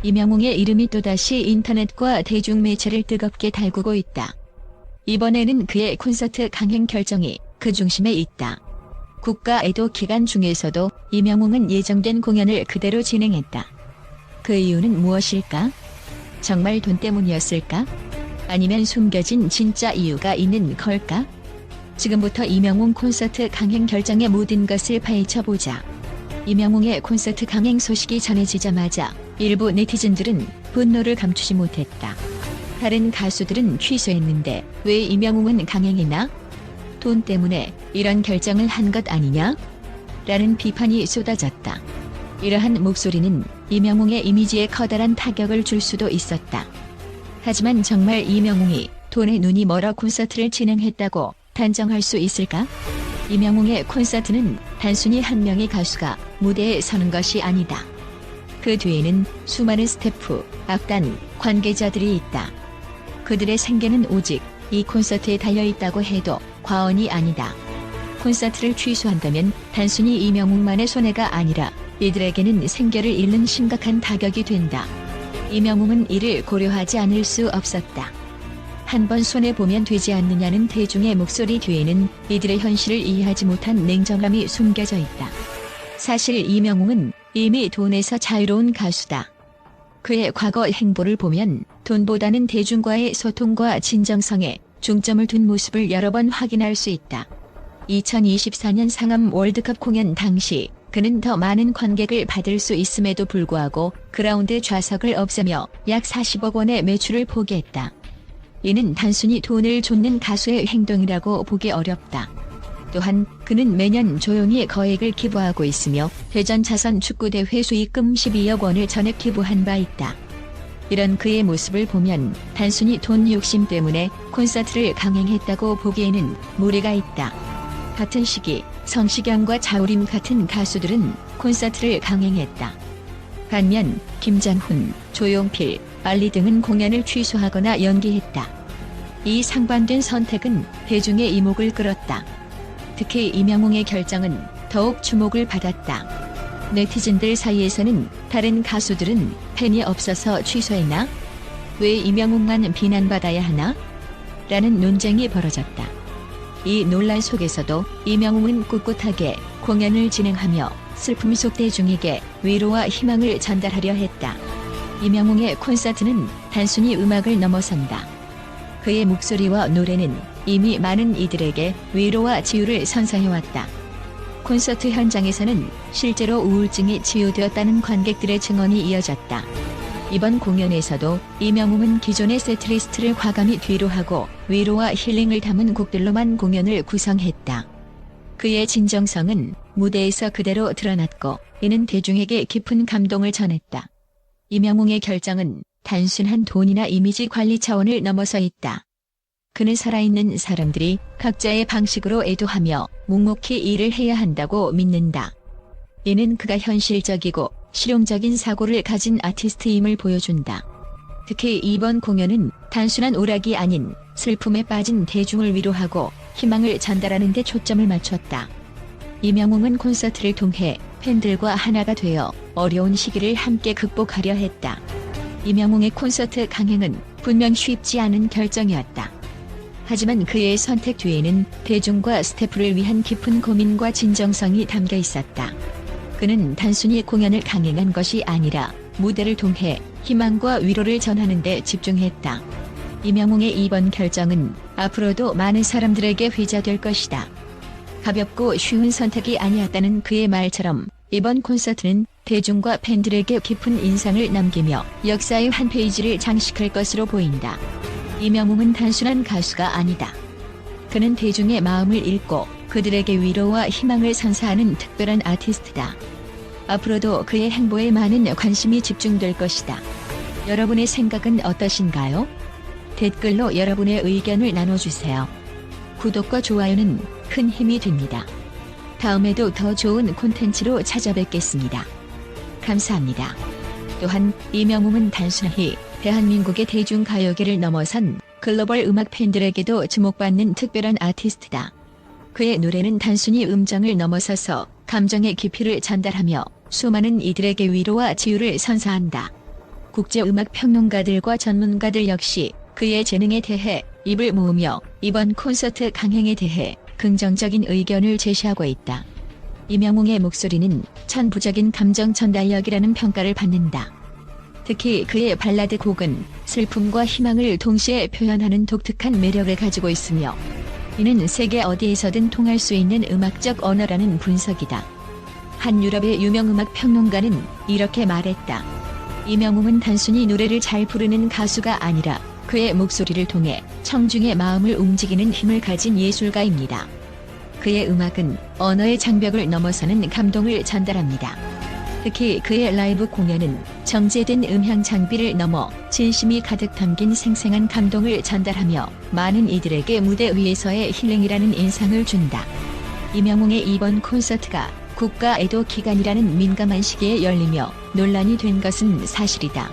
이명웅의 이름이 또다시 인터넷과 대중매체를 뜨겁게 달구고 있다. 이번에는 그의 콘서트 강행 결정이 그 중심에 있다. 국가 애도 기간 중에서도 이명웅은 예정된 공연을 그대로 진행했다. 그 이유는 무엇일까? 정말 돈 때문이었을까? 아니면 숨겨진 진짜 이유가 있는 걸까? 지금부터 이명웅 콘서트 강행 결정의 모든 것을 파헤쳐보자. 이명웅의 콘서트 강행 소식이 전해지자마자 일부 네티즌들은 분노를 감추지 못했다. 다른 가수들은 취소했는데 왜 이명웅은 강행했나? 돈 때문에 이런 결정을 한 것 아니냐? 라는 비판이 쏟아졌다. 이러한 목소리는 이명웅의 이미지에 커다란 타격을 줄 수도 있었다. 하지만 정말 이명웅이 돈에 눈이 멀어 콘서트를 진행했다고 단정할 수 있을까? 이명웅의 콘서트는 단순히 한 명의 가수가 무대에 서는 것이 아니다. 그 뒤에는 수많은 스태프, 악단, 관계자들이 있다. 그들의 생계는 오직 이 콘서트에 달려있다고 해도 과언이 아니다. 콘서트를 취소한다면 단순히 이명웅만의 손해가 아니라 이들에게는 생계를 잃는 심각한 타격이 된다. 이명웅은 이를 고려하지 않을 수 없었다. 한 번 손해보면 되지 않느냐는 대중의 목소리 뒤에는 이들의 현실을 이해하지 못한 냉정함이 숨겨져 있다. 사실 이명웅은 이미 돈에서 자유로운 가수다. 그의 과거 행보를 보면 돈보다는 대중과의 소통과 진정성에 중점을 둔 모습을 여러 번 확인할 수 있다. 2024년 상암 월드컵 공연 당시 그는 더 많은 관객을 받을 수 있음에도 불구하고 그라운드 좌석을 없애며 약 40억 원의 매출을 포기했다. 이는 단순히 돈을 쫓는 가수의 행동이라고 보기 어렵다. 또한 그는 매년 조용히 거액을 기부하고 있으며 대전 자선 축구대회 수익금 12억 원을 전액 기부한 바 있다. 이런 그의 모습을 보면 단순히 돈 욕심 때문에 콘서트를 강행했다고 보기에는 무리가 있다. 같은 시기 성시경과 자우림 같은 가수들은 콘서트를 강행했다. 반면 김장훈, 조용필, 알리 등은 공연을 취소하거나 연기했다. 이 상반된 선택은 대중의 이목을 끌었다. 특히 이명웅의 결정은 더욱 주목을 받았다. 네티즌들 사이에서는 다른 가수들은 팬이 없어서 취소했나? 왜 이명웅만 비난받아야 하나? 라는 논쟁이 벌어졌다. 이 논란 속에서도 이명웅은 꿋꿋하게 공연을 진행하며 슬픔 속 대중에게 위로와 희망을 전달하려 했다. 이명웅의 콘서트는 단순히 음악을 넘어선다. 그의 목소리와 노래는 이미 많은 이들에게 위로와 치유를 선사해왔다. 콘서트 현장에서는 실제로 우울증이 치유되었다는 관객들의 증언이 이어졌다. 이번 공연에서도 이명웅은 기존의 세트리스트를 과감히 뒤로 하고 위로와 힐링을 담은 곡들로만 공연을 구성했다. 그의 진정성은 무대에서 그대로 드러났고 이는 대중에게 깊은 감동을 전했다. 이명웅의 결정은 단순한 돈이나 이미지 관리 차원을 넘어서 있다. 그는 살아있는 사람들이 각자의 방식으로 애도하며 묵묵히 일을 해야 한다고 믿는다. 이는 그가 현실적이고 실용적인 사고를 가진 아티스트임을 보여준다. 특히 이번 공연은 단순한 오락이 아닌 슬픔에 빠진 대중을 위로하고 희망을 전달하는 데 초점을 맞췄다. 이명웅은 콘서트를 통해 팬들과 하나가 되어 어려운 시기를 함께 극복하려 했다. 이명웅의 콘서트 강행은 분명 쉽지 않은 결정이었다. 하지만 그의 선택 뒤에는 대중과 스태프를 위한 깊은 고민과 진정성이 담겨 있었다. 그는 단순히 공연을 강행한 것이 아니라 무대를 통해 희망과 위로를 전하는 데 집중했다. 이명웅의 이번 결정은 앞으로도 많은 사람들에게 회자될 것이다. 가볍고 쉬운 선택이 아니었다는 그의 말처럼 이번 콘서트는 대중과 팬들에게 깊은 인상을 남기며 역사의 한 페이지를 장식할 것으로 보인다. 이명웅은 단순한 가수가 아니다. 그는 대중의 마음을 읽고 그들에게 위로와 희망을 선사하는 특별한 아티스트다. 앞으로도 그의 행보에 많은 관심이 집중될 것이다. 여러분의 생각은 어떠신가요? 댓글로 여러분의 의견을 나눠주세요. 구독과 좋아요는 큰 힘이 됩니다. 다음에도 더 좋은 콘텐츠로 찾아뵙겠습니다. 감사합니다. 또한 이명웅은 단순히 대한민국의 대중가요계를 넘어선 글로벌 음악 팬들에게도 주목받는 특별한 아티스트다. 그의 노래는 단순히 음정을 넘어서서 감정의 깊이를 전달하며 수많은 이들에게 위로와 치유를 선사한다. 국제음악 평론가들과 전문가들 역시 그의 재능에 대해 입을 모으며 이번 콘서트 강행에 대해 긍정적인 의견을 제시하고 있다. 이명웅의 목소리는 천부적인 감정 전달력이라는 평가를 받는다. 특히 그의 발라드 곡은 슬픔과 희망을 동시에 표현하는 독특한 매력을 가지고 있으며 이는 세계 어디에서든 통할 수 있는 음악적 언어라는 분석이다. 한 유럽의 유명 음악 평론가는 이렇게 말했다. 이명웅은 단순히 노래를 잘 부르는 가수가 아니라 그의 목소리를 통해 청중의 마음을 움직이는 힘을 가진 예술가입니다. 그의 음악은 언어의 장벽을 넘어서는 감동을 전달합니다. 특히 그의 라이브 공연은 정제된 음향 장비를 넘어 진심이 가득 담긴 생생한 감동을 전달하며 많은 이들에게 무대 위에서의 힐링이라는 인상을 준다. 이명웅의 이번 콘서트가 국가 애도 기간이라는 민감한 시기에 열리며 논란이 된 것은 사실이다.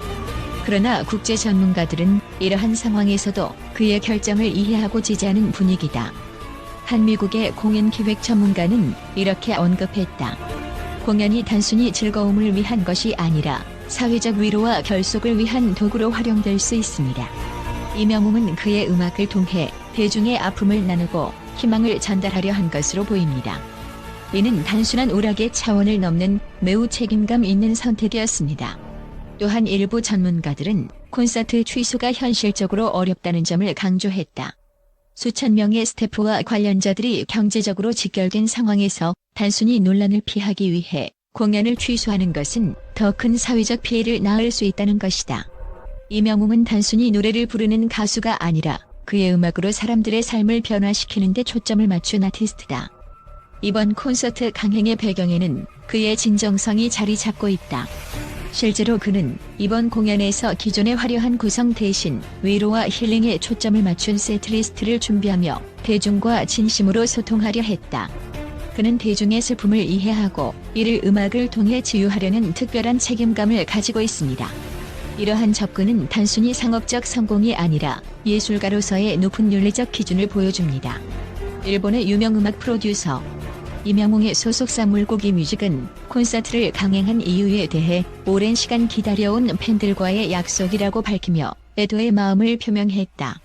그러나 국제 전문가들은 이러한 상황에서도 그의 결정을 이해하고 지지하는 분위기다. 한 미국의 공연 기획 전문가는 이렇게 언급했다. 공연이 단순히 즐거움을 위한 것이 아니라 사회적 위로와 결속을 위한 도구로 활용될 수 있습니다. 이명웅은 그의 음악을 통해 대중의 아픔을 나누고 희망을 전달하려 한 것으로 보입니다. 이는 단순한 오락의 차원을 넘는 매우 책임감 있는 선택이었습니다. 또한 일부 전문가들은 콘서트 취소가 현실적으로 어렵다는 점을 강조했다. 수천 명의 스태프와 관련자들이 경제적으로 직결된 상황에서 단순히 논란을 피하기 위해 공연을 취소하는 것은 더 큰 사회적 피해를 낳을 수 있다는 것이다. 이명웅은 단순히 노래를 부르는 가수가 아니라 그의 음악으로 사람들의 삶을 변화시키는 데 초점을 맞춘 아티스트다. 이번 콘서트 강행의 배경에는 그의 진정성이 자리 잡고 있다. 실제로 그는 이번 공연에서 기존의 화려한 구성 대신 위로와 힐링에 초점을 맞춘 세트리스트를 준비하며 대중과 진심으로 소통하려 했다. 그는 대중의 슬픔을 이해하고 이를 음악을 통해 치유하려는 특별한 책임감을 가지고 있습니다. 이러한 접근은 단순히 상업적 성공이 아니라 예술가로서의 높은 윤리적 기준을 보여줍니다. 일본의 유명 음악 프로듀서 이명웅의 소속사 물고기 뮤직은 콘서트를 강행한 이유에 대해 오랜 시간 기다려온 팬들과의 약속이라고 밝히며 애도의 마음을 표명했다.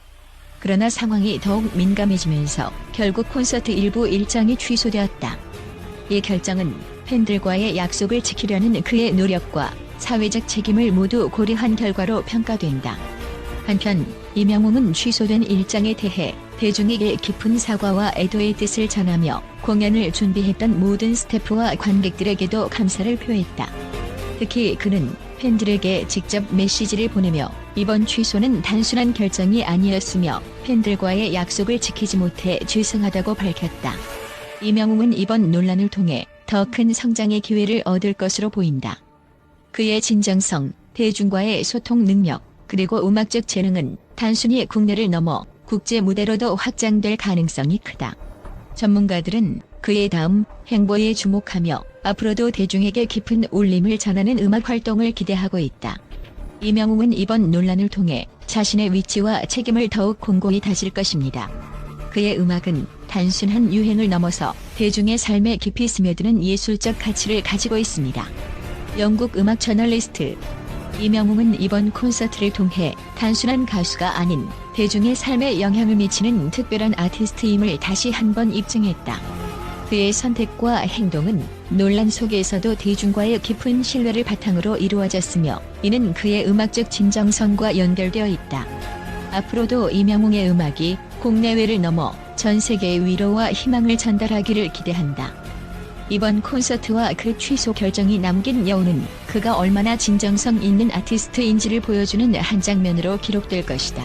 그러나 상황이 더욱 민감해지면서 결국 콘서트 일부 일정이 취소되었다. 이 결정은 팬들과의 약속을 지키려는 그의 노력과 사회적 책임을 모두 고려한 결과로 평가된다. 한편 이명웅은 취소된 일정에 대해 대중에게 깊은 사과와 애도의 뜻을 전하며 공연을 준비했던 모든 스태프와 관객들에게도 감사를 표했다. 특히 그는 팬들에게 직접 메시지를 보내며 이번 취소는 단순한 결정이 아니었으며 팬들과의 약속을 지키지 못해 죄송하다고 밝혔다. 이명웅은 이번 논란을 통해 더 큰 성장의 기회를 얻을 것으로 보인다. 그의 진정성, 대중과의 소통 능력, 그리고 음악적 재능은 단순히 국내를 넘어 국제 무대로도 확장될 가능성이 크다. 전문가들은 그의 다음 행보에 주목하며 앞으로도 대중에게 깊은 울림을 전하는 음악 활동을 기대하고 있다. 이명웅은 이번 논란을 통해 자신의 위치와 책임을 더욱 공고히 다질 것입니다. 그의 음악은 단순한 유행을 넘어서 대중의 삶에 깊이 스며드는 예술적 가치를 가지고 있습니다. 영국 음악 저널리스트 이명웅은 이번 콘서트를 통해 단순한 가수가 아닌 대중의 삶에 영향을 미치는 특별한 아티스트임을 다시 한번 입증했다. 그의 선택과 행동은 논란 속에서도 대중과의 깊은 신뢰를 바탕으로 이루어졌으며 이는 그의 음악적 진정성과 연결되어 있다. 앞으로도 이명웅의 음악이 국내외를 넘어 전 세계의 위로와 희망을 전달하기를 기대한다. 이번 콘서트와 그 취소 결정이 남긴 여운은 그가 얼마나 진정성 있는 아티스트인지를 보여주는 한 장면으로 기록될 것이다.